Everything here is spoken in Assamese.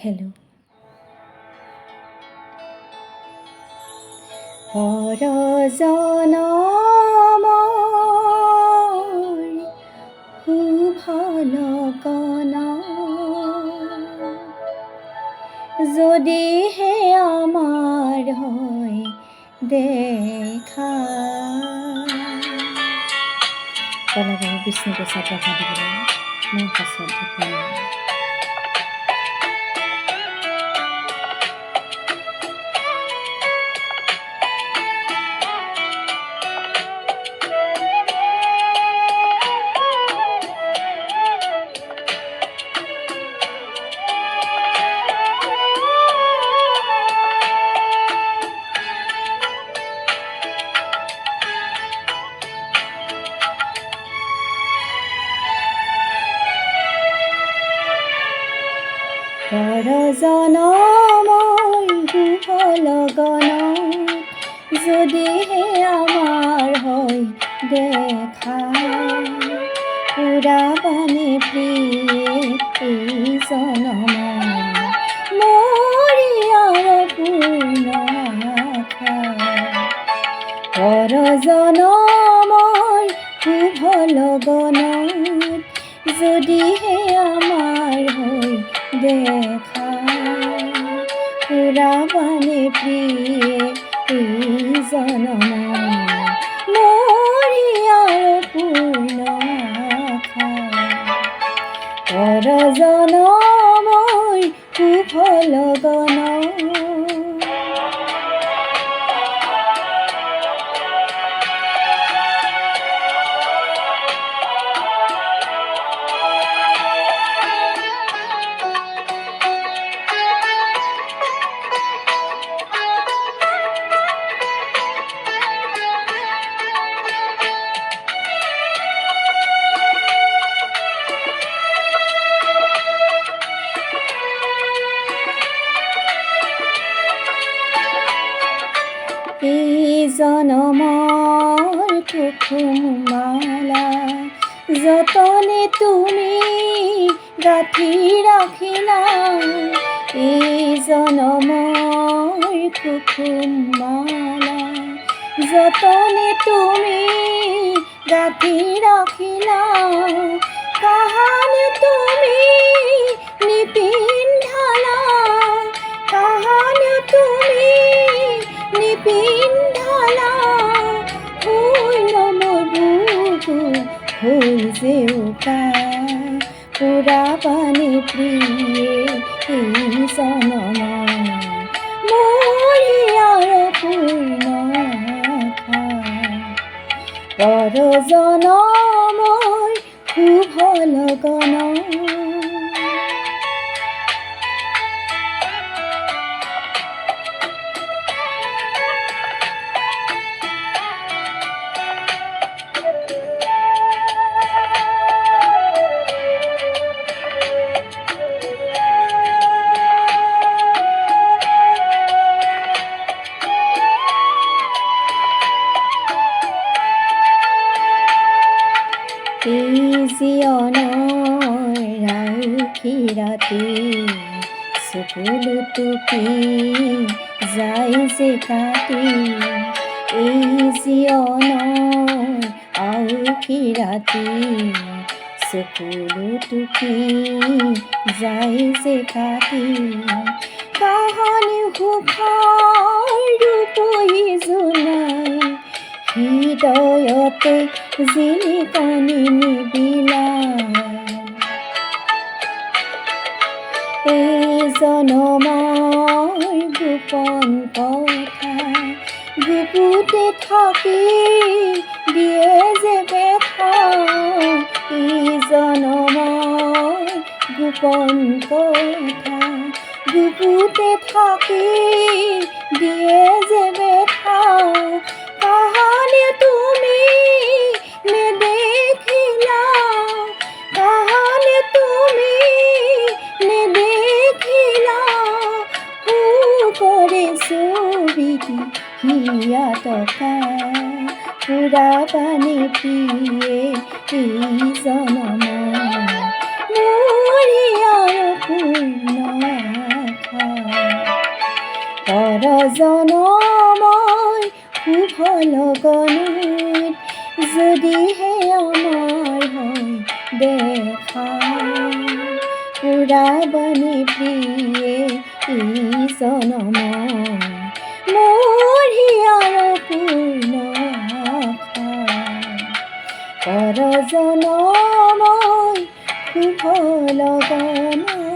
হেল্ল'। পৰজনমৰ শুভ লগন যদিহে আমাৰ হয় দেখা। কলাগুৰু বিষ্ণুপ্ৰসাদ ৰাভাদেৱৰ মোৰ পাছত ঢুকুৱাই। পৰজনমৰ শুভ লগনত যদিহে আমাৰ হয় দেখা। পুৰাবানে প্ৰিয়ে এই জনমৰ মৰি আৰু পূৰ্ণ আশা। পৰজনমৰ শুভ লগনত যদিহে আমাৰ হয় দেখা। পুৰাবানে প্ৰিয়ে এই জনমৰ মৰি আৰু পূৰ্ণ আশা। পৰজনমৰ শুভ লগনত এই জনমৰ কুসুমমালা যতনে তুমি গাঁঠি ৰাখিলা। এই জনমৰ কুসুমমালা যতনে তুমি গাঁঠি ৰাখিলা। কাহানি তুমি নিপিন্ধালা, কাহানি তুমি নিপিন্ধালা। শূন্য মধুটো হ'ল জেউকা। পুৰাবানে প্ৰিয়ে এই জনমৰ মৰি আৰু পূৰ্ণ আশা। পৰজনমৰ শুভ লগনত এই জীৱনৰ ৰাউখী ৰাতি চকুলো টুকি যায় যে কাটি। এই জীৱনৰ আউখী ৰাতি চকুলো টুকি যায় যে কাটি। কাহানি সুখৰ ৰূপহী জোনাই হৃদয়তে জিলিকনি নিবিলা। এই জনমৰ গোপন কথা বুকুতে থাকি দিয়ে যে ব্যথা। এই জনমৰ গোপন কথা বুকুতে থাকি দিয়ে যে ব্যথা। কাহানি তুমি নেদেখিলা, কাহানি তুমি নেদেখিলা। সুকৰে ছবিটি হিয়া টকা। পুৰাবানে প্ৰিয়ে এই জনমৰ মৰি আৰু পূৰ্ণ পৰজনমৰ শুভ লগনত যদিহে আমাৰ হয় দেখা পুৰাবনে প্ৰিয়ে এই জনমৰ মোৰ হিয়াৰ পূৰ্ণ আশা পৰজনমৰ শুভ লগনত